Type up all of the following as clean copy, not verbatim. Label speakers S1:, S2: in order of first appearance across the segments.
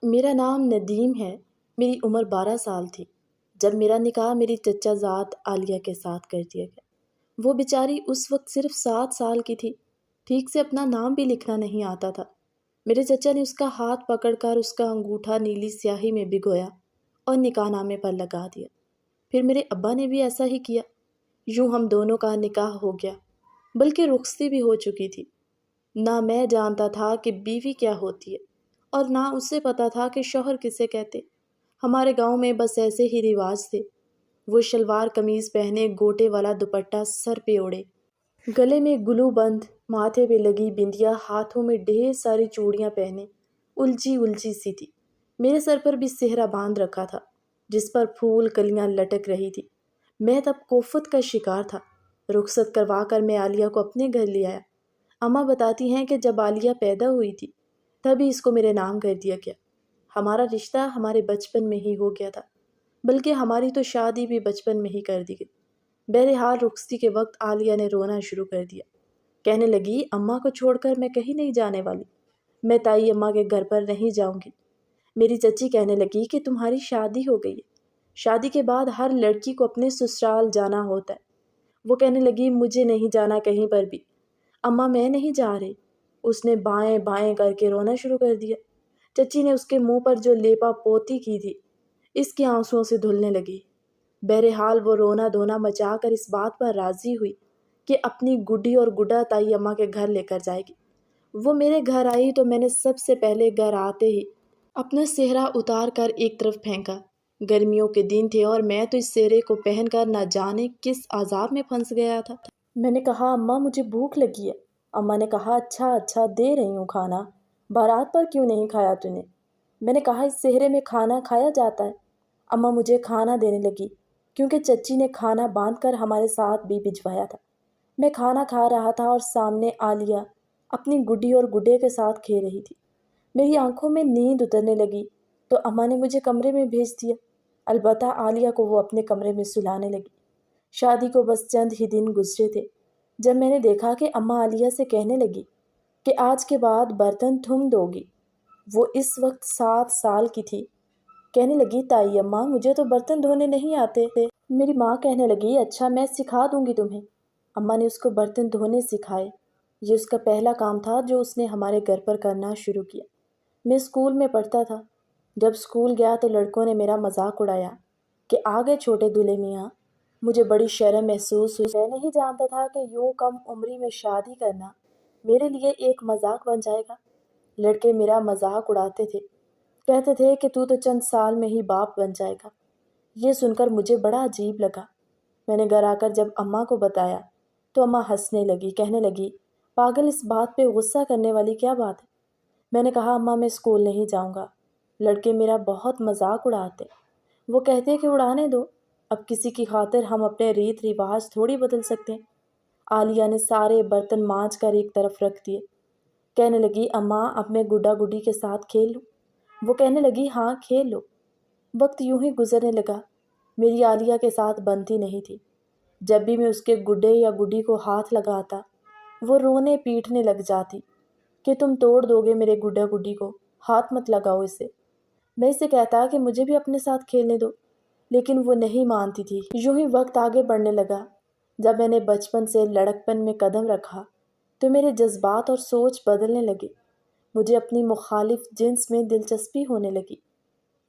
S1: میرا نام ندیم ہے۔ میری عمر 12 سال تھی جب میرا نکاح میری چچا زاد عالیہ کے ساتھ کر دیا گیا۔ وہ بیچاری اس وقت صرف 7 سال کی تھی، ٹھیک سے اپنا نام بھی لکھنا نہیں آتا تھا۔ میرے چچا نے اس کا ہاتھ پکڑ کر اس کا انگوٹھا نیلی سیاہی میں بھگویا اور نکاح نامے پر لگا دیا۔ پھر میرے ابا نے بھی ایسا ہی کیا۔ یوں ہم دونوں کا نکاح ہو گیا، بلکہ رخصتی بھی ہو چکی تھی۔ نہ میں جانتا تھا کہ بیوی کیا ہوتی ہے اور نہ اسے پتا تھا کہ شوہر کسے کہتے۔ ہمارے گاؤں میں بس ایسے ہی رواج تھے۔ وہ شلوار قمیض پہنے، گوٹے والا دوپٹہ سر پہ اوڑے، گلے میں گلو بند، ماتھے پہ لگی بندیا، ہاتھوں میں ڈھیر ساری چوڑیاں پہنے، الجھی الجھی سی تھی۔ میرے سر پر بھی سہرا باندھ رکھا تھا جس پر پھول کلیاں لٹک رہی تھی۔ میں تب کوفت کا شکار تھا۔ رخصت کروا کر میں عالیہ کو اپنے گھر لے آیا۔ اماں بتاتی ہیں کہ جب عالیہ پیدا ہوئی تھی تبھی اس کو میرے نام کر دیا گیا۔ ہمارا رشتہ ہمارے بچپن میں ہی ہو گیا تھا، بلکہ ہماری تو شادی بھی بچپن میں ہی کر دی گئی۔ بہرحال رخصتی کے وقت عالیہ نے رونا شروع کر دیا۔ کہنے لگی، اماں کو چھوڑ کر میں کہیں نہیں جانے والی، میں تائی اماں کے گھر پر نہیں جاؤں گی۔ میری چچی کہنے لگی کہ تمہاری شادی ہو گئی ہے، شادی کے بعد ہر لڑکی کو اپنے سسرال جانا ہوتا ہے۔ وہ کہنے لگی، مجھے نہیں جانا کہیں پر بھی، اماں میں نہیں جا رہی۔ اس نے بائیں بائیں کر کے رونا شروع کر دیا۔ چچی نے اس کے منہ پر جو لیپا پوتی کی تھی اس کے آنسوؤں سے دھلنے لگی۔ بہرحال وہ رونا دھونا مچا کر اس بات پر راضی ہوئی کہ اپنی گڈی اور گڈا تائی اماں کے گھر لے کر جائے گی۔ وہ میرے گھر آئی تو میں نے سب سے پہلے گھر آتے ہی اپنا سہرا اتار کر ایک طرف پھینکا۔ گرمیوں کے دن تھے اور میں تو اس سہرے کو پہن کر نہ جانے کس عذاب میں پھنس گیا تھا۔ میں نے کہا، اماں مجھے بھوک لگی ہے۔ اماں نے کہا، اچھا اچھا دے رہی ہوں کھانا، بارات پر کیوں نہیں کھایا تو نے؟ میں نے کہا، اس سہرے میں کھانا کھایا جاتا ہے۔ اماں مجھے کھانا دینے لگی کیونکہ چچی نے کھانا باندھ کر ہمارے ساتھ بھی بھجوایا تھا۔ میں کھانا کھا رہا تھا اور سامنے عالیہ اپنی گڈی اور گڈے کے ساتھ کھیل رہی تھی۔ میری آنکھوں میں نیند اترنے لگی تو اماں نے مجھے کمرے میں بھیج دیا۔ البتہ عالیہ کو وہ اپنے کمرے میں سلانے لگی۔ شادی کو بس چند ہی دن گزرے تھے جب میں نے دیکھا کہ اماں عالیہ سے کہنے لگی کہ آج کے بعد برتن تم دو گی۔ وہ اس وقت 7 سال کی تھی۔ کہنے لگی، تائی اماں مجھے تو برتن دھونے نہیں آتے تھے۔ میری ماں کہنے لگی، اچھا میں سکھا دوں گی تمہیں۔ اماں نے اس کو برتن دھونے سکھائے۔ یہ اس کا پہلا کام تھا جو اس نے ہمارے گھر پر کرنا شروع کیا۔ میں اسکول میں پڑھتا تھا۔ جب اسکول گیا تو لڑکوں نے میرا مذاق اڑایا کہ آگے چھوٹے دلہے میاں۔ مجھے بڑی شرم محسوس ہوئی۔ میں نہیں جانتا تھا کہ یوں کم عمری میں شادی کرنا میرے لیے ایک مذاق بن جائے گا۔ لڑکے میرا مذاق اڑاتے تھے، کہتے تھے کہ تو چند سال میں ہی باپ بن جائے گا۔ یہ سن کر مجھے بڑا عجیب لگا۔ میں نے گھر آ کر جب اماں کو بتایا تو اماں ہنسنے لگی، کہنے لگی، پاگل، اس بات پہ غصہ کرنے والی کیا بات ہے؟ میں نے کہا، اماں میں اسکول نہیں جاؤں گا، لڑکے میرا بہت مذاق اڑاتے۔ وہ کہتے کہ اڑانے دو، اب کسی کی خاطر ہم اپنے ریت رواج تھوڑی بدل سکتے ہیں۔ عالیہ نے سارے برتن مانجھ کر ایک طرف رکھ دیے۔ کہنے لگی، اماں اب میں گڈا گڈی کے ساتھ کھیل لوں؟ وہ کہنے لگی، ہاں کھیل لو۔ وقت یوں ہی گزرنے لگا۔ میری عالیہ کے ساتھ بنتی نہیں تھی۔ جب بھی میں اس کے گڈے یا گڈی کو ہاتھ لگاتا وہ رونے پیٹنے لگ جاتی کہ تم توڑ دو گے میرے گڈا گڈی کو، ہاتھ مت لگاؤ اسے۔ میں اسے کہتا کہ مجھے بھی اپنے ساتھ کھیلنے دو، لیکن وہ نہیں مانتی تھی۔ یوں ہی وقت آگے بڑھنے لگا۔ جب میں نے بچپن سے لڑکپن میں قدم رکھا تو میرے جذبات اور سوچ بدلنے لگے۔ مجھے اپنی مخالف جنس میں دلچسپی ہونے لگی۔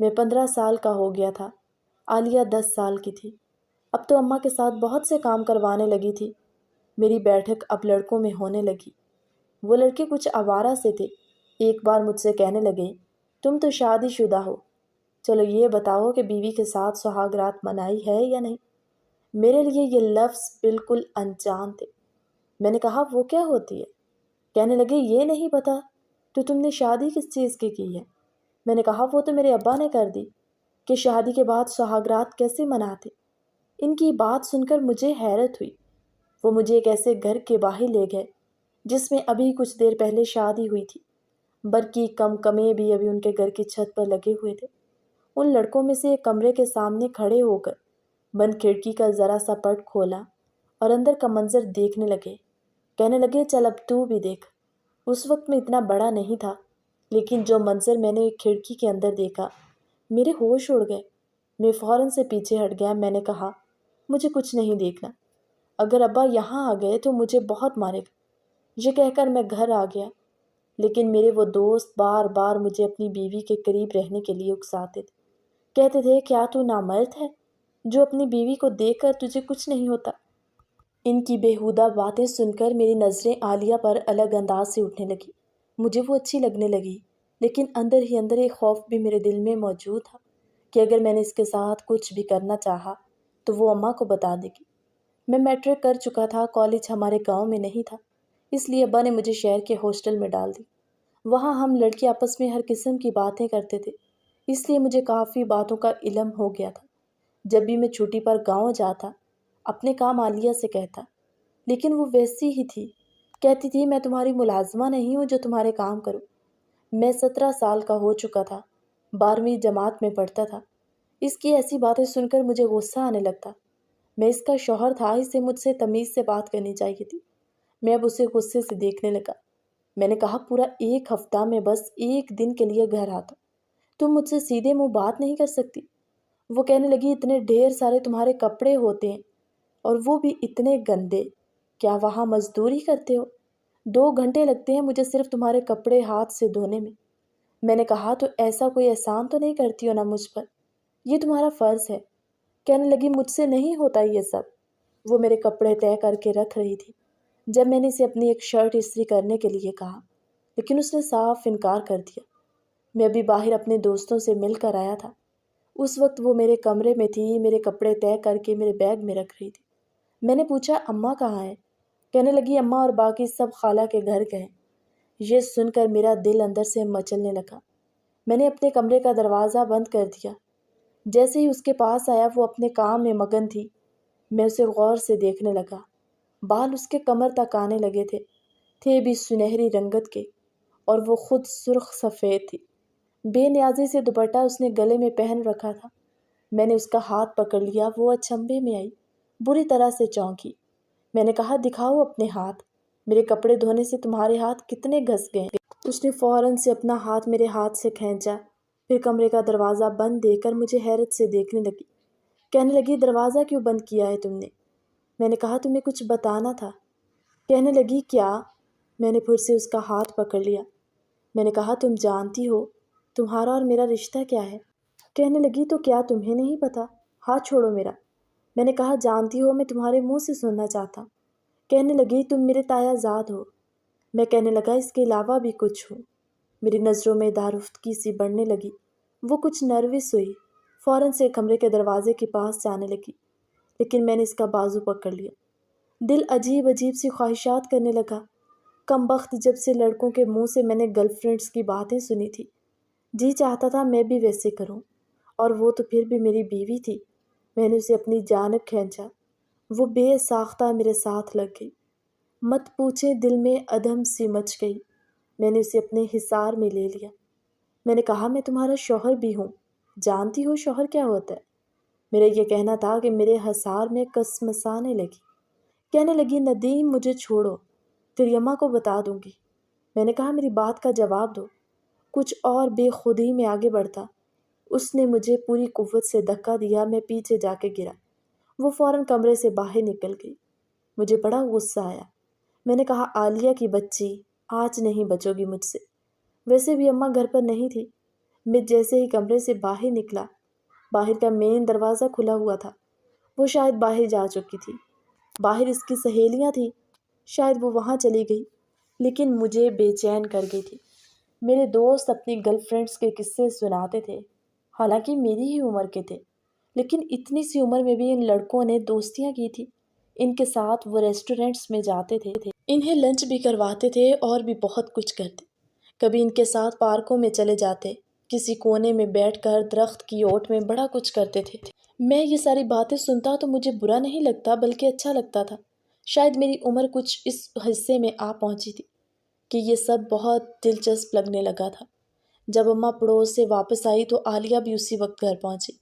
S1: میں 15 سال کا ہو گیا تھا، عالیہ 10 سال کی تھی۔ اب تو اماں کے ساتھ بہت سے کام کروانے لگی تھی۔ میری بیٹھک اب لڑکوں میں ہونے لگی۔ وہ لڑکے کچھ آوارہ سے تھے۔ ایک بار مجھ سے کہنے لگے، تم تو شادی شدہ ہو، چلو یہ بتاؤ کہ بیوی کے ساتھ سہاگ رات منائی ہے یا نہیں؟ میرے لیے یہ لفظ بالکل انجان تھے۔ میں نے کہا، وہ کیا ہوتی ہے؟ کہنے لگے، یہ نہیں پتا تو تم نے شادی کس چیز کی ہے؟ میں نے کہا، وہ تو میرے ابا نے کر دی کہ شادی کے بعد سہاگ رات کیسے مناتے۔ ان کی بات سن کر مجھے حیرت ہوئی۔ وہ مجھے ایک ایسے گھر کے باہر لے گئے جس میں ابھی کچھ دیر پہلے شادی ہوئی تھی۔ برقی کم کمے بھی ابھی ان کے گھر کی چھت پر لگے ہوئے تھے۔ ان لڑکوں میں سے ایک کمرے کے سامنے کھڑے ہو کر بند کھڑکی کا ذرا سا پٹ کھولا اور اندر کا منظر دیکھنے لگے۔ کہنے لگے، چل اب تو بھی دیکھ۔ اس وقت میں اتنا بڑا نہیں تھا، لیکن جو منظر میں نے ایک کھڑکی کے اندر دیکھا، میرے ہوش اڑ گئے۔ میں فوراً سے پیچھے ہٹ گیا۔ میں نے کہا، مجھے کچھ نہیں دیکھنا، اگر ابا یہاں آ گئے تو مجھے بہت مارے گا۔ یہ کہہ کر میں گھر آ گیا، لیکن میرے وہ دوست بار بار مجھے اپنی بیوی کے قریب رہنے کے لیے اکساتے تھے۔ کہتے تھے، کیا تو نامرد ہے جو اپنی بیوی کو دیکھ کر تجھے کچھ نہیں ہوتا؟ ان کی بیہودہ باتیں سن کر میری نظریں عالیہ پر الگ انداز سے اٹھنے لگی۔ مجھے وہ اچھی لگنے لگی، لیکن اندر ہی اندر ایک خوف بھی میرے دل میں موجود تھا کہ اگر میں نے اس کے ساتھ کچھ بھی کرنا چاہا تو وہ اماں کو بتا دے گی۔ میں میٹرک کر چکا تھا، کالج ہمارے گاؤں میں نہیں تھا، اس لیے ابا نے مجھے شہر کے ہاسٹل میں ڈال دی۔ وہاں ہم لڑکے آپس میں ہر قسم کی باتیں کرتے تھے، اس لیے مجھے کافی باتوں کا علم ہو گیا تھا۔ جب بھی میں چھٹی پر گاؤں جاتا، اپنے کام عالیہ سے کہتا، لیکن وہ ویسی ہی تھی، کہتی تھی میں تمہاری ملازمہ نہیں ہوں جو تمہارے کام کروں۔ میں 17 سال کا ہو چکا تھا، 12ویں جماعت میں پڑھتا تھا۔ اس کی ایسی باتیں سن کر مجھے غصہ آنے لگتا۔ میں اس کا شوہر تھا، اسے مجھ سے تمیز سے بات کرنی چاہیے تھی۔ میں اب اسے غصے سے دیکھنے لگا۔ میں نے کہا، پورا 1 ہفتہ میں بس 1 دن کے لیے گھر آتا، تم مجھ سے سیدھے منہ بات نہیں کر سکتی؟ وہ کہنے لگی، اتنے ڈھیر سارے تمہارے کپڑے ہوتے ہیں اور وہ بھی اتنے گندے، کیا وہاں مزدوری کرتے ہو؟ 2 گھنٹے لگتے ہیں مجھے صرف تمہارے کپڑے ہاتھ سے دھونے میں۔ میں نے کہا، تو ایسا کوئی احسان تو نہیں کرتی ہو نا مجھ پر، یہ تمہارا فرض ہے۔ کہنے لگی، مجھ سے نہیں ہوتا یہ سب۔ وہ میرے کپڑے طے کر کے رکھ رہی تھی جب میں نے اسے اپنی ایک شرٹ استری کرنے کے لیے کہا، لیکن اس نے صاف انکار کر دیا۔ میں ابھی باہر اپنے دوستوں سے مل کر آیا تھا، اس وقت وہ میرے کمرے میں تھی، میرے کپڑے طے کر کے میرے بیگ میں رکھ رہی تھی۔ میں نے پوچھا، اماں کہاں ہے؟ کہنے لگی، اماں اور باقی سب خالہ کے گھر گئے۔ یہ سن کر میرا دل اندر سے مچلنے لگا۔ میں نے اپنے کمرے کا دروازہ بند کر دیا۔ جیسے ہی اس کے پاس آیا، وہ اپنے کام میں مگن تھی۔ میں اسے غور سے دیکھنے لگا۔ بال اس کے کمر تک آنے لگے تھے بھی سنہری رنگت کے، اور وہ خود سرخ سفید تھی۔ بے نیازی سے دوپٹہ اس نے گلے میں پہن رکھا تھا۔ میں نے اس کا ہاتھ پکڑ لیا، وہ اچنبھے میں آئی، بری طرح سے چونکی۔ میں نے کہا، دکھاؤ اپنے ہاتھ، میرے کپڑے دھونے سے تمہارے ہاتھ کتنے گھس گئے؟ اس نے فوراً سے اپنا ہاتھ میرے ہاتھ سے کھینچا، پھر کمرے کا دروازہ بند دیکھ کر مجھے حیرت سے دیکھنے لگی۔ کہنے لگی، دروازہ کیوں بند کیا ہے تم نے؟ میں نے کہا، تمہیں کچھ بتانا تھا۔ کہنے لگی، کیا؟ میں نے پھر سے اس کا ہاتھ پکڑ لیا۔ میں نے کہا، تم جانتی ہو تمہارا اور میرا رشتہ کیا ہے؟ کہنے لگی، تو کیا تمہیں نہیں پتا؟ ہاتھ چھوڑو میرا۔ میں نے کہا، جانتی ہو، میں تمہارے منہ سے سننا چاہتا ہوں۔ کہنے لگی، تم میرے تایا زاد ہو۔ میں کہنے لگا، اس کے علاوہ بھی کچھ ہوں۔ میری نظروں میں دارفتگی سی بڑھنے لگی۔ وہ کچھ نروس ہوئی، فوراً سے کمرے کے دروازے کے پاس جانے لگی، لیکن میں نے اس کا بازو پکڑ لیا۔ دل عجیب عجیب سی خواہشات کرنے لگا۔ کم بخت جب سے لڑکوں کے منہ سے میں نے گرل فرینڈس کی باتیں سنی تھی، جی چاہتا تھا میں بھی ویسے کروں، اور وہ تو پھر بھی میری بیوی تھی۔ میں نے اسے اپنی جانب کھینچا، وہ بے ساختہ میرے ساتھ لگ گئی۔ مت پوچھے، دل میں ادھم سی مچ گئی۔ میں نے اسے اپنے حصار میں لے لیا۔ میں نے کہا، میں تمہارا شوہر بھی ہوں، جانتی ہو شوہر کیا ہوتا ہے؟ میرا یہ کہنا تھا کہ میرے حصار میں کسمسانے لگی۔ کہنے لگی، ندیم مجھے چھوڑو، تیری اماں کو بتا دوں گی۔ میں نے کہا، میری بات کا جواب دو۔ کچھ اور بے خودی میں آگے بڑھتا، اس نے مجھے پوری قوت سے دھکا دیا، میں پیچھے جا کے گرا۔ وہ فوراً کمرے سے باہر نکل گئی۔ مجھے بڑا غصہ آیا۔ میں نے کہا، عالیہ کی بچی، آج نہیں بچو گی مجھ سے۔ ویسے بھی اماں گھر پر نہیں تھی۔ میں جیسے ہی کمرے سے باہر نکلا، باہر کا مین دروازہ کھلا ہوا تھا۔ وہ شاید باہر جا چکی تھی۔ باہر اس کی سہیلیاں تھیں، شاید وہ وہاں چلی گئی، لیکن مجھے بے چین کر گئی تھی۔ میرے دوست اپنی گرل فرینڈس کے قصے سناتے تھے، حالانکہ میری ہی عمر کے تھے، لیکن اتنی سی عمر میں بھی ان لڑکوں نے دوستیاں کی تھی۔ ان کے ساتھ وہ ریسٹورنٹس میں جاتے تھے، انہیں لنچ بھی کرواتے تھے اور بھی بہت کچھ کرتے۔ کبھی ان کے ساتھ پارکوں میں چلے جاتے، کسی کونے میں بیٹھ کر درخت کی اوٹ میں بڑا کچھ کرتے تھے۔ میں یہ ساری باتیں سنتا تو مجھے برا نہیں لگتا، بلکہ اچھا لگتا تھا۔ شاید میری عمر کچھ اس حصے میں آ پہنچی تھی کہ یہ سب بہت دلچسپ لگنے لگا تھا۔ جب اماں پڑوس سے واپس آئی تو عالیہ بھی اسی وقت گھر پہنچی۔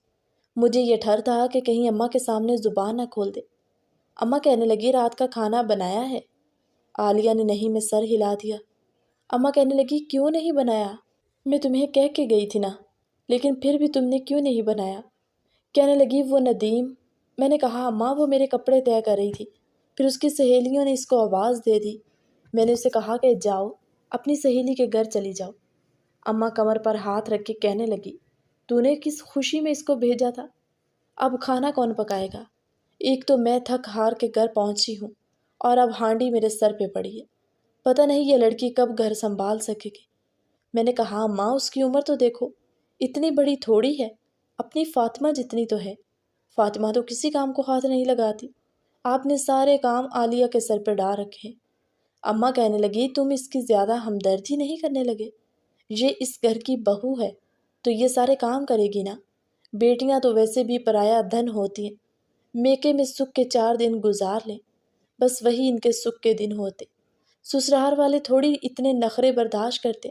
S1: مجھے یہ ڈر تھا کہ کہیں اماں کے سامنے زبان نہ کھول دے۔ اماں کہنے لگی، رات کا کھانا بنایا ہے؟ عالیہ نے نہیں میں سر ہلا دیا۔ اماں کہنے لگی، کیوں نہیں بنایا؟ میں تمہیں کہہ کے گئی تھی نا، لیکن پھر بھی تم نے کیوں نہیں بنایا؟ کہنے لگی وہ ندیم۔ میں نے کہا اماں وہ میرے کپڑے طے کر رہی تھی، پھر اس کی سہیلیوں نے اس کو آواز دے دی۔ میں نے اسے کہا کہ جاؤ اپنی سہیلی کے گھر چلی جاؤ۔ اماں کمر پر ہاتھ رکھ کے کہنے لگی تو نے کس خوشی میں اس کو بھیجا تھا؟ اب کھانا کون پکائے گا؟ ایک تو میں تھک ہار کے گھر پہنچی ہوں اور اب ہانڈی میرے سر پہ پڑی ہے، پتہ نہیں یہ لڑکی کب گھر سنبھال سکے گی۔ میں نے کہا ماں اس کی عمر تو دیکھو، اتنی بڑی تھوڑی ہے، اپنی فاطمہ جتنی تو ہے۔ فاطمہ تو کسی کام کو ہاتھ نہیں لگاتی، آپ نے سارے کام عالیہ کے سر پہ ڈال رکھے ہیں۔ اماں کہنے لگی تم اس کی زیادہ ہمدردی نہیں کرنے لگے؟ یہ اس گھر کی بہو ہے تو یہ سارے کام کرے گی نا، بیٹیاں تو ویسے بھی پرایا دھن ہوتی ہیں، میکے میں سکھ کے 4 دن گزار لیں، بس وہی ان کے سکھ کے دن ہوتے، سسرال والے تھوڑی اتنے نخرے برداشت کرتے۔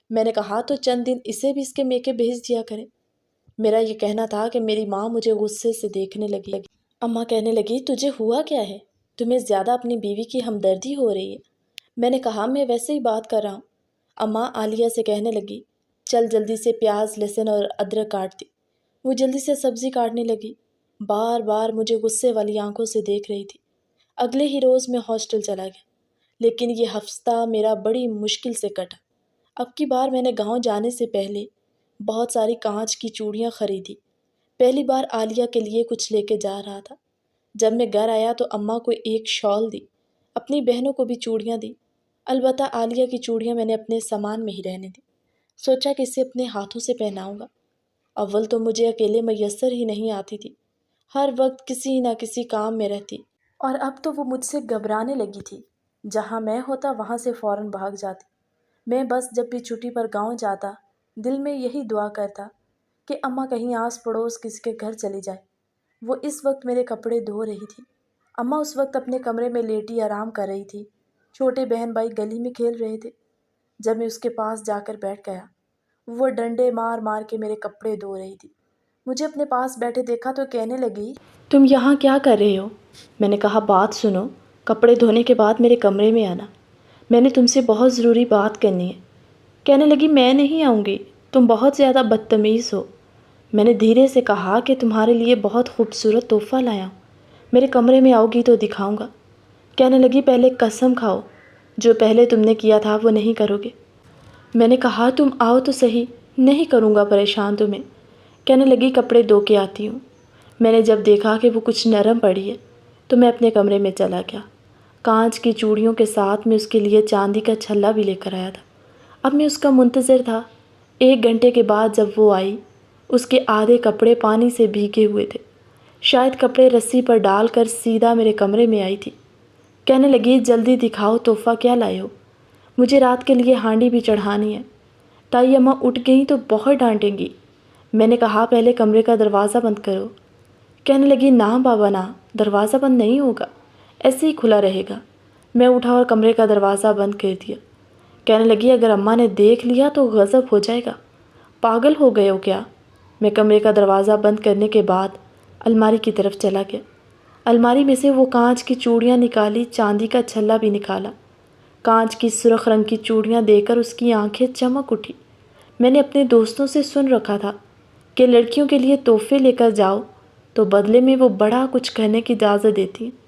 S1: میں نے کہا تو چند دن اسے بھی اس کے میکے بھیج دیا کرے۔ میرا یہ کہنا تھا کہ میری ماں مجھے غصے سے دیکھنے لگی۔ اماں کہنے لگی تجھے ہوا کیا ہے؟ تمہیں زیادہ اپنی بیوی کی ہمدردی ہو رہی ہے۔ میں نے کہا میں ویسے ہی بات کر رہا ہوں۔ اماں عالیہ سے کہنے لگی چل جلدی سے پیاز لہسن اور ادرک کاٹ دی۔ وہ جلدی سے سبزی کاٹنے لگی، بار بار مجھے غصے والی آنکھوں سے دیکھ رہی تھی۔ اگلے ہی روز میں ہاسٹل چلا گیا، لیکن یہ ہفتہ میرا بڑی مشکل سے کٹا۔ اب کی بار میں نے گاؤں جانے سے پہلے بہت ساری کانچ کی چوڑیاں خریدی۔ پہلی بار عالیہ کے لیے کچھ لے کے جا رہا تھا۔ جب میں گھر آیا تو اماں کو ایک شال دی، اپنی بہنوں کو بھی چوڑیاں دی۔ البتہ عالیہ کی چوڑیاں میں نے اپنے سامان میں ہی رہنے دی، سوچا کہ اسے اپنے ہاتھوں سے پہناؤں گا۔ اول تو مجھے اکیلے میسر ہی نہیں آتی تھی، ہر وقت کسی نہ کسی کام میں رہتی، اور اب تو وہ مجھ سے گھبرانے لگی تھی۔ جہاں میں ہوتا وہاں سے فوراً بھاگ جاتی۔ میں بس جب بھی چھٹی پر گاؤں جاتا دل میں یہی دعا کرتا کہ اماں کہیں آس پڑوس کسی کے گھر چلی جائے۔ وہ اس وقت میرے کپڑے دھو رہی تھی، اماں اس وقت اپنے کمرے میں لیٹی آرام کر رہی تھی، چھوٹے بہن بھائی گلی میں کھیل رہے تھے۔ جب میں اس کے پاس جا کر بیٹھ گیا، وہ ڈنڈے مار مار کے میرے کپڑے دھو رہی تھی۔ مجھے اپنے پاس بیٹھے دیکھا تو کہنے لگی تم یہاں کیا کر رہے ہو؟ میں نے کہا بات سنو، کپڑے دھونے کے بعد میرے کمرے میں آنا، میں نے تم سے بہت ضروری بات کرنی ہے۔ کہنے لگی میں نہیں آؤں گی، تم بہت زیادہ بدتمیز ہو۔ میں نے دھیرے سے کہا کہ تمہارے لیے بہت خوبصورت تحفہ لایا ہوں، میرے کمرے میں آؤ گی تو دکھاؤں گا۔ کہنے لگی پہلے قسم کھاؤ جو پہلے تم نے کیا تھا وہ نہیں کرو گے۔ میں نے کہا تم آؤ تو صحیح، نہیں کروں گا پریشان تمہیں۔ کہنے لگی کپڑے دھو کے آتی ہوں۔ میں نے جب دیکھا کہ وہ کچھ نرم پڑی ہے تو میں اپنے کمرے میں چلا گیا۔ کانچ کی چوڑیوں کے ساتھ میں اس کے لیے چاندی کا چھلا بھی لے کر آیا تھا۔ اب میں اس کا منتظر تھا۔ 1 گھنٹے کے بعد جب وہ آئی، اس کے آدھے کپڑے پانی سے بھیگے ہوئے تھے، شاید کپڑے رسی پر ڈال کر سیدھا میرے کمرے میں آئی تھی۔ کہنے لگی جلدی دکھاؤ تحفہ کیا لائے ہو، مجھے رات کے لیے ہانڈی بھی چڑھانی ہے، تائی اماں اٹھ گئیں تو بہت ڈانٹیں گی۔ میں نے کہا پہلے کمرے کا دروازہ بند کرو۔ کہنے لگی نہ بابا نہ، دروازہ بند نہیں ہوگا، ایسے ہی کھلا رہے گا۔ میں اٹھا اور کمرے کا دروازہ بند کر دیا۔ کہنے لگی اگر اماں نے دیکھ لیا تو غضب ہو جائے گا، پاگل ہو گئے ہو کیا؟ میں کمرے کا دروازہ بند کرنے کے بعد الماری کی طرف چلا گیا۔ الماری میں سے وہ کانچ کی چوڑیاں نکالی، چاندی کا چھلا بھی نکالا۔ کانچ کی سرخ رنگ کی چوڑیاں دیکھ کر اس کی آنکھیں چمک اٹھی۔ میں نے اپنے دوستوں سے سن رکھا تھا کہ لڑکیوں کے لیے تحفے لے کر جاؤ تو بدلے میں وہ بڑا کچھ کرنے کی اجازت دیتی ہیں۔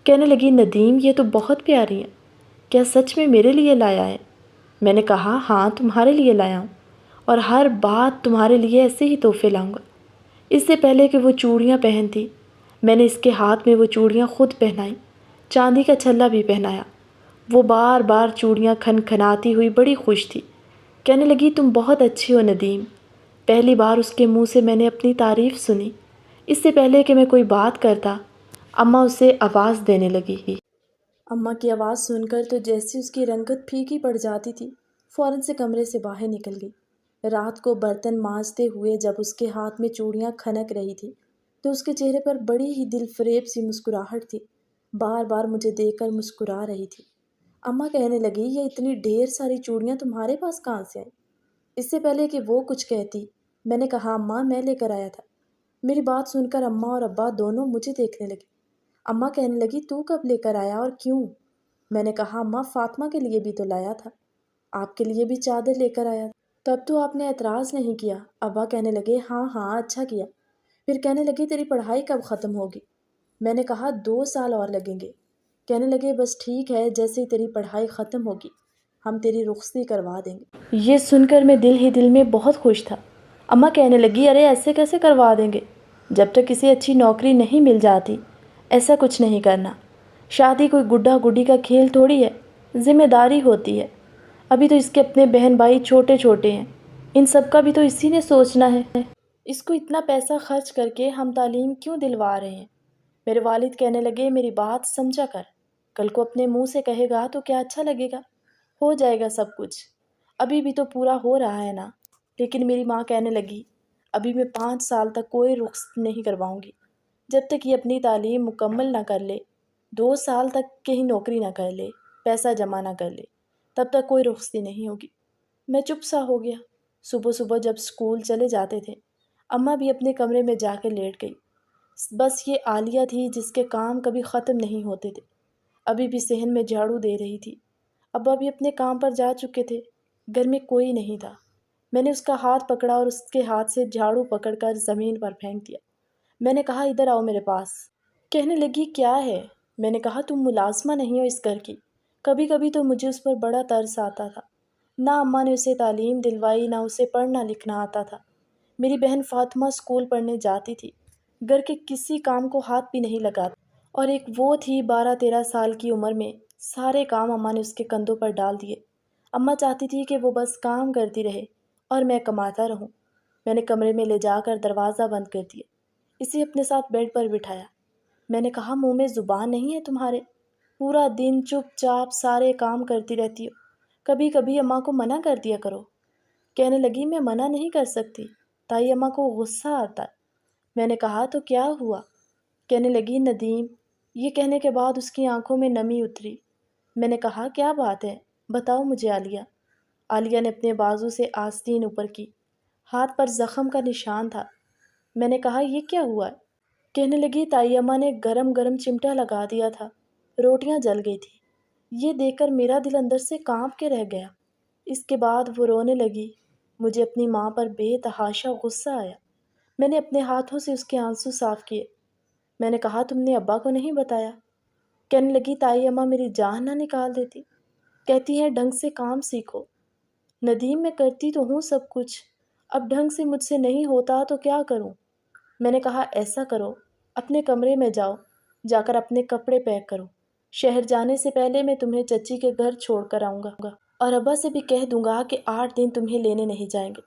S1: کہنے لگی ندیم یہ تو بہت پیاری ہیں، کیا سچ میں میرے لیے لایا ہے؟ میں نے کہا ہاں تمہارے لیے لایا ہوں، اور ہر بات تمہارے لیے ایسے ہی تحفے لاؤں گا۔ اس سے پہلے کہ وہ چوڑیاں پہنتی، میں نے اس کے ہاتھ میں وہ چوڑیاں خود پہنائیں، چاندی کا چھلا بھی پہنایا۔ وہ بار بار چوڑیاں کھن کھناتی ہوئی بڑی خوش تھی۔ کہنے لگی تم بہت اچھی ہو ندیم۔ پہلی بار اس کے منہ سے میں نے اپنی تعریف سنی۔ اس سے پہلے کہ میں کوئی بات کرتا، اماں اسے آواز دینے لگی۔ اماں کی آواز سن کر تو جیسی اس کی رنگت پھیکی پڑ جاتی تھی، فوراً سے کمرے سے باہر نکل گئی۔ رات کو برتن مانجتے ہوئے جب اس کے ہاتھ میں چوڑیاں کھنک رہی تھی تو اس کے چہرے پر بڑی ہی دل فریب سی مسکراہٹ تھی، بار بار مجھے دیکھ کر مسکرا رہی تھی۔ اماں کہنے لگی یہ اتنی ڈھیر ساری چوڑیاں تمہارے پاس کہاں سے آئیں؟ اس سے پہلے کہ وہ کچھ کہتی، میں نے کہا اماں میں لے کر آیا تھا۔ میری بات سن کر اماں اور ابا دونوں مجھے دیکھنے لگے۔ اماں کہنے لگی تو کب لے کر آیا اور کیوں؟ میں نے کہا اماں فاطمہ کے لیے بھی تو لایا تھا، آپ کے لیے بھی چادر لے کر آیا۔ تب تو آپ نے اعتراض نہیں کیا۔ ابا کہنے لگے ہاں ہاں اچھا کیا۔ پھر کہنے لگے تیری پڑھائی کب ختم ہوگی؟ میں نے کہا 2 سال اور لگیں گے۔ کہنے لگے بس ٹھیک ہے، جیسے ہی تیری پڑھائی ختم ہوگی ہم تیری رخصتی کروا دیں گے۔ یہ سن کر میں دل ہی دل میں بہت خوش تھا۔ اماں کہنے لگی ارے ایسے کیسے کروا دیں گے؟ جب تک کسی اچھی نوکری نہیں مل جاتی ایسا کچھ نہیں کرنا۔ شادی کوئی گڈا گڈی کا کھیل تھوڑی ہے، ذمہ داری ہوتی ہے۔ ابھی تو اس کے اپنے بہن بھائی چھوٹے چھوٹے ہیں، ان سب کا بھی تو اسی نے سوچنا ہے۔ اس کو اتنا پیسہ خرچ کر کے ہم تعلیم کیوں دلوا رہے ہیں؟ میرے والد کہنے لگے میری بات سمجھا کر، کل کو اپنے منہ سے کہے گا تو کیا اچھا لگے گا؟ ہو جائے گا سب کچھ، ابھی بھی تو پورا ہو رہا ہے نا۔ لیکن میری ماں کہنے لگی ابھی میں 5 سال تک کوئی رخصت نہیں کرواؤں گی، جب تک یہ اپنی تعلیم مکمل نہ کر لے، 2 سال تک کہیں نوکری نہ کر لے، پیسہ جمع نہ کر لے، تب تک کوئی رخصتی نہیں ہوگی۔ میں چپ سا ہو گیا۔ صبح صبح جب اسکول چلے جاتے تھے اماں بھی اپنے کمرے میں جا کے لیٹ گئی۔ بس یہ عالیہ تھی جس کے کام کبھی ختم نہیں ہوتے تھے، ابھی بھی صحن میں جھاڑو دے رہی تھی۔ ابا بھی اپنے کام پر جا چکے تھے، گھر میں کوئی نہیں تھا۔ میں نے اس کا ہاتھ پکڑا اور اس کے ہاتھ سے جھاڑو پکڑ کر زمین پر پھینک دیا۔ میں نے کہا ادھر آؤ میرے پاس۔ کہنے لگی کیا ہے؟ میں نے کہا تم ملازمہ نہیں ہو اس گھر کی۔ کبھی کبھی تو مجھے اس پر بڑا ترس آتا تھا، نہ اماں نے اسے تعلیم دلوائی، نہ اسے پڑھنا لکھنا آتا تھا۔ میری بہن فاطمہ اسکول پڑھنے جاتی تھی، گھر کے کسی کام کو ہاتھ بھی نہیں لگاتی، اور ایک وہ تھی 12-13 سال کی عمر میں، سارے کام اماں نے اس کے کندھوں پر ڈال دیے۔ اماں چاہتی تھی کہ وہ بس کام کرتی رہے اور میں کماتا رہوں۔ میں نے کمرے میں لے جا کر دروازہ بند کر دیا، اسے اپنے ساتھ بیڈ پر بٹھایا۔ میں نے کہا منہ میں زبان نہیں ہے تمہارے؟ پورا دن چپ چاپ سارے کام کرتی رہتی ہو، کبھی کبھی اماں کو منع کر دیا کرو۔ کہنے لگی میں منع نہیں کر سکتی، تائی اماں کو غصہ آتا ہے۔ میں نے کہا تو کیا ہوا؟ کہنے لگی ندیم۔ یہ کہنے کے بعد اس کی آنکھوں میں نمی اتری۔ میں نے کہا کیا بات ہے، بتاؤ مجھے عالیہ۔ عالیہ نے اپنے بازو سے آستین اوپر کی، ہاتھ پر زخم کا نشان تھا۔ میں نے کہا یہ کیا ہوا ہے؟ کہنے لگی تائی اماں نے گرم گرم چمٹا لگا دیا تھا، روٹیاں جل گئی تھی۔ یہ دیکھ کر میرا دل اندر سے کانپ کے رہ گیا۔ اس کے بعد وہ رونے لگی۔ مجھے اپنی ماں پر بے تحاشا غصہ آیا۔ میں نے اپنے ہاتھوں سے اس کے آنسو صاف کیے۔ میں نے کہا تم نے ابا کو نہیں بتایا؟ کہنے لگی تائی اماں میری جان نہ نکال دیتی، کہتی ہیں ڈھنگ سے کام سیکھو۔ ندیم میں کرتی تو ہوں سب کچھ، اب ڈھنگ سے مجھ سے نہیں ہوتا تو کیا کروں؟ میں نے کہا ایسا کرو، اپنے کمرے میں جاؤ، جا کر اپنے کپڑے پیک کرو۔ شہر جانے سے پہلے میں تمہیں چچی کے گھر چھوڑ کر آؤں گا، اور ابا سے بھی کہہ دوں گا کہ 8 دن تمہیں لینے نہیں جائیں گے۔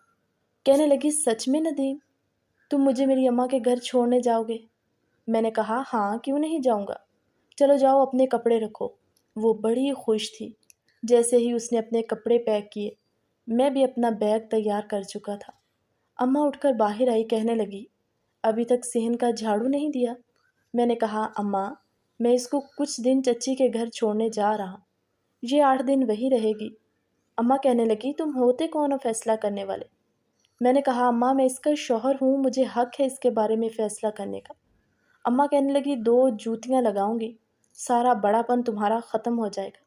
S1: کہنے لگی سچ میں ندیم، تم مجھے میری اماں کے گھر چھوڑنے جاؤ گے؟ میں نے کہا ہاں کیوں نہیں جاؤں گا، چلو جاؤ اپنے کپڑے رکھو۔ وہ بڑی خوش تھی۔ جیسے ہی اس نے اپنے کپڑے پیک کیے، میں بھی اپنا بیگ تیار کر چکا تھا۔ اماں اٹھ کر باہر آئی، کہنے لگی ابھی تک صحن کا جھاڑو نہیں دیا؟ میں نے کہا اماں میں اس کو کچھ دن چچی کے گھر چھوڑنے جا رہا ہوں، یہ 8 دن وہی رہے گی۔ اماں کہنے لگی تم ہوتے کون ہو فیصلہ کرنے والے؟ میں نے کہا اماں میں اس کا شوہر ہوں، مجھے حق ہے اس کے بارے میں فیصلہ کرنے کا۔ اماں کہنے لگی 2 جوتیاں لگاؤں گی، سارا بڑا پن تمہارا ختم ہو جائے گا۔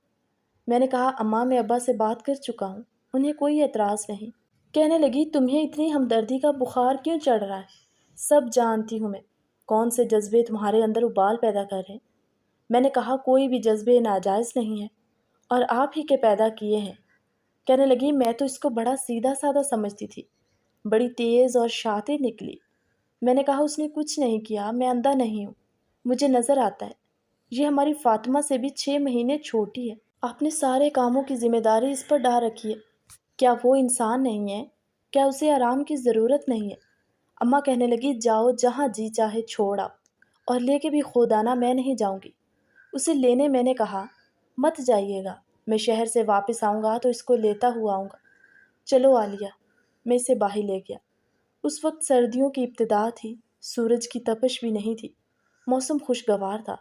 S1: میں نے کہا اماں میں ابا سے بات کر چکا ہوں، انہیں کوئی اعتراض نہیں۔ کہنے لگی تمہیں اتنی ہمدردی کا بخار کیوں چڑھ رہا ہے؟ سب جانتی ہوں میں کون سے جذبے تمہارے اندر ابال پیدا کر رہے ہیں۔ میں نے کہا کوئی بھی جذبے ناجائز نہیں ہیں، اور آپ ہی کے پیدا کیے ہیں۔ کہنے لگی میں تو اس کو بڑا سیدھا سادہ سمجھتی تھی، بڑی تیز اور شاطر نکلی۔ میں نے کہا اس نے کچھ نہیں کیا، میں اندھا نہیں ہوں، مجھے نظر آتا ہے۔ یہ ہماری فاطمہ سے بھی 6 مہینے چھوٹی ہے، آپ نے سارے کاموں کی ذمہ داری اس پر ڈال رکھی ہے۔ کیا وہ انسان نہیں ہے؟ کیا اسے آرام کی ضرورت نہیں ہے؟ اماں کہنے لگی جاؤ جہاں جی چاہے چھوڑ آؤ، اور لے کے بھی خودانا میں نہیں جاؤں گی اسے لینے۔ میں نے کہا مت جائیے گا، میں شہر سے واپس آؤں گا تو اس کو لیتا ہوا آؤں گا۔ چلو عالیہ۔ میں اسے باہر لے گیا۔ اس وقت سردیوں کی ابتدا تھی، سورج کی تپش بھی نہیں تھی، موسم خوشگوار تھا۔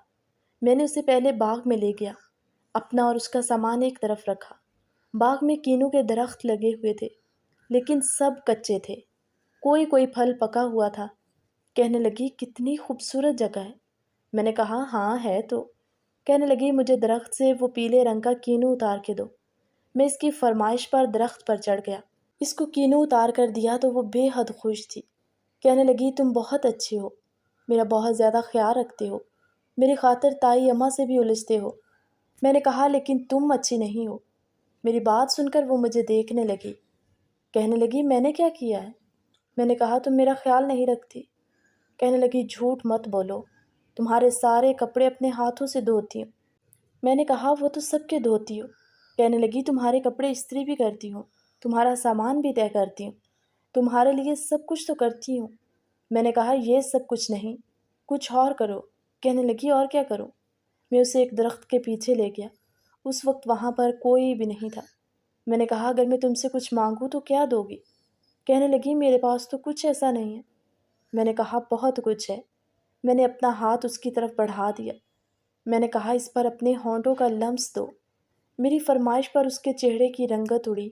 S1: میں نے اسے پہلے باغ میں لے گیا، اپنا اور اس کا سامان ایک طرف رکھا۔ باغ میں کینو کے درخت لگے ہوئے تھے، لیکن سب کچے تھے، کوئی کوئی پھل پکا ہوا تھا۔ کہنے لگی کتنی خوبصورت جگہ ہے۔ میں نے کہا ہاں ہے تو۔ کہنے لگی مجھے درخت سے وہ پیلے رنگ کا کینو اتار کے دو۔ میں اس کی فرمائش پر درخت پر چڑھ گیا۔ اس کو کینوں اتار کر دیا تو وہ بے حد خوش تھی۔ کہنے لگی تم بہت اچھے ہو، میرا بہت زیادہ خیال رکھتے ہو، میری خاطر تائی اماں سے بھی الجھتے ہو۔ میں نے کہا لیکن تم اچھی نہیں ہو۔ میری بات سن کر وہ مجھے دیکھنے لگی، کہنے لگی میں نے کیا کیا ہے؟ میں نے کہا تم میرا خیال نہیں رکھتی۔ کہنے لگی جھوٹ مت بولو، تمہارے سارے کپڑے اپنے ہاتھوں سے دھوتی ہوں۔ میں نے کہا وہ تو سب کے دھوتی ہو۔ کہنے لگی تمہارے کپڑے استری بھی کرتی ہوں، تمہارا سامان بھی طے کرتی ہوں، تمہارے لیے سب کچھ تو کرتی ہوں۔ میں نے کہا یہ سب کچھ نہیں، کچھ اور کرو۔ کہنے لگی اور کیا کروں؟ میں اسے ایک درخت کے پیچھے لے گیا۔ اس وقت وہاں پر کوئی بھی نہیں تھا۔ میں نے کہا اگر میں تم سے کچھ مانگوں تو کیا دو گی؟ کہنے لگی میرے پاس تو کچھ ایسا نہیں ہے۔ میں نے کہا بہت کچھ ہے۔ میں نے اپنا ہاتھ اس کی طرف بڑھا دیا۔ میں نے کہا اس پر اپنے ہونٹوں کا لمس دو۔ میری فرمائش پر اس کے چہرے کی رنگت اڑی،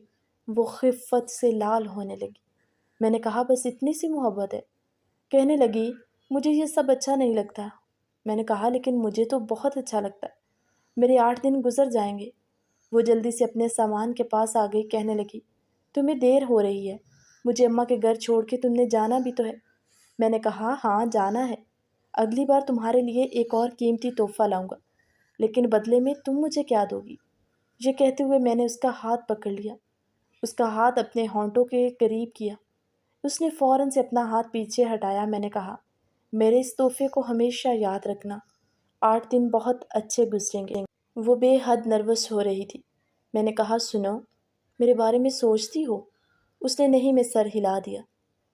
S1: وہ خفت سے لال ہونے لگی۔ میں نے کہا بس اتنی سی محبت ہے؟ کہنے لگی مجھے یہ سب اچھا نہیں لگتا۔ میں نے کہا لیکن مجھے تو بہت اچھا لگتا ہے، میرے 8 دن گزر جائیں گے۔ وہ جلدی سے اپنے سامان کے پاس آ گئی، کہنے لگی تمہیں دیر ہو رہی ہے، مجھے اماں کے گھر چھوڑ کے تم نے جانا بھی تو ہے۔ میں نے کہا ہاں جانا ہے، اگلی بار تمہارے لیے ایک اور قیمتی تحفہ لاؤں گا، لیکن بدلے میں تم مجھے کیا دو گی؟ یہ کہتے ہوئے میں نے اس کا ہاتھ پکڑ لیا، اس کا ہاتھ اپنے ہونٹوں کے قریب کیا۔ اس نے فوراً سے اپنا ہاتھ پیچھے ہٹایا۔ میں نے کہا میرے اس تحفے کو ہمیشہ یاد رکھنا، 8 دن بہت اچھے گزریں گے۔ وہ بے حد نروس ہو رہی تھی۔ میں نے کہا سنو، میرے بارے میں سوچتی ہو؟ اس نے نہیں میں سر ہلا دیا۔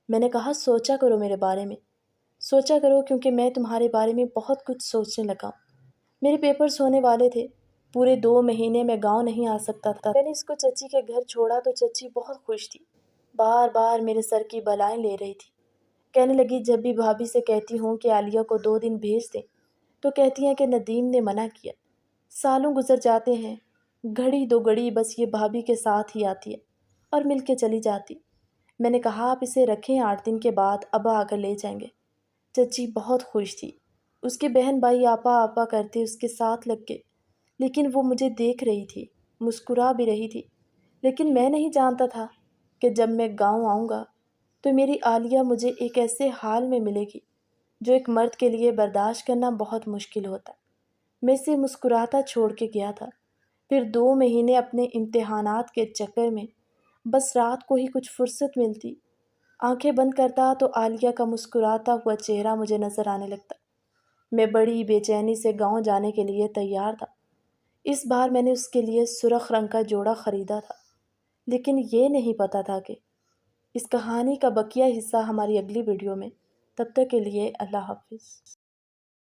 S1: میں نے کہا سوچا کرو میرے بارے میں، سوچا کرو کیونکہ میں تمہارے بارے میں بہت کچھ سوچنے لگا ہوں۔ میرے پیپرز ہونے والے تھے، پورے 2 مہینے میں گاؤں نہیں آ سکتا تھا۔ میں نے اس کو چچی کے گھر چھوڑا تو چچی بہت خوش تھی، بار بار میرے سر کی بلائیں لے رہی تھی۔ کہنے لگی جب بھی بھابھی سے کہتی ہوں کہ عالیہ کو 2 دن بھیج دیں تو کہتی ہیں کہ ندیم نے منع کیا۔ سالوں گزر جاتے ہیں، گھڑی 2 گھڑی بس یہ بھابھی کے ساتھ ہی آتی ہے اور مل کے چلی جاتی۔ میں نے کہا آپ اسے رکھیں، 8 دن کے بعد ابا آ کر لے جائیں گے۔ چچی بہت خوش تھی، اس کے بہن بھائی آپا آپا کرتے اس کے ساتھ لگ گئے، لیکن وہ مجھے دیکھ رہی تھی، مسکرا بھی رہی تھی۔ لیکن میں نہیں جانتا تھا کہ جب میں گاؤں آؤں گا تو میری عالیہ مجھے ایک ایسے حال میں ملے گی جو ایک مرد کے لیے برداشت کرنا بہت مشکل ہوتا ہے۔ میں اسے مسکراتا چھوڑ کے گیا تھا۔ پھر 2 مہینے اپنے امتحانات کے چکر میں بس رات کو ہی کچھ فرصت ملتی، آنکھیں بند کرتا تو عالیہ کا مسکراتا ہوا چہرہ مجھے نظر آنے لگتا۔ میں بڑی بے چینی سے گاؤں جانے کے لیے تیار تھا۔ اس بار میں نے اس کے لیے سرخ رنگ کا جوڑا خریدا تھا، لیکن یہ نہیں پتا تھا کہ اس کہانی کا بقیہ حصہ ہماری اگلی ویڈیو میں۔ تب تک کے لیے اللہ حافظ۔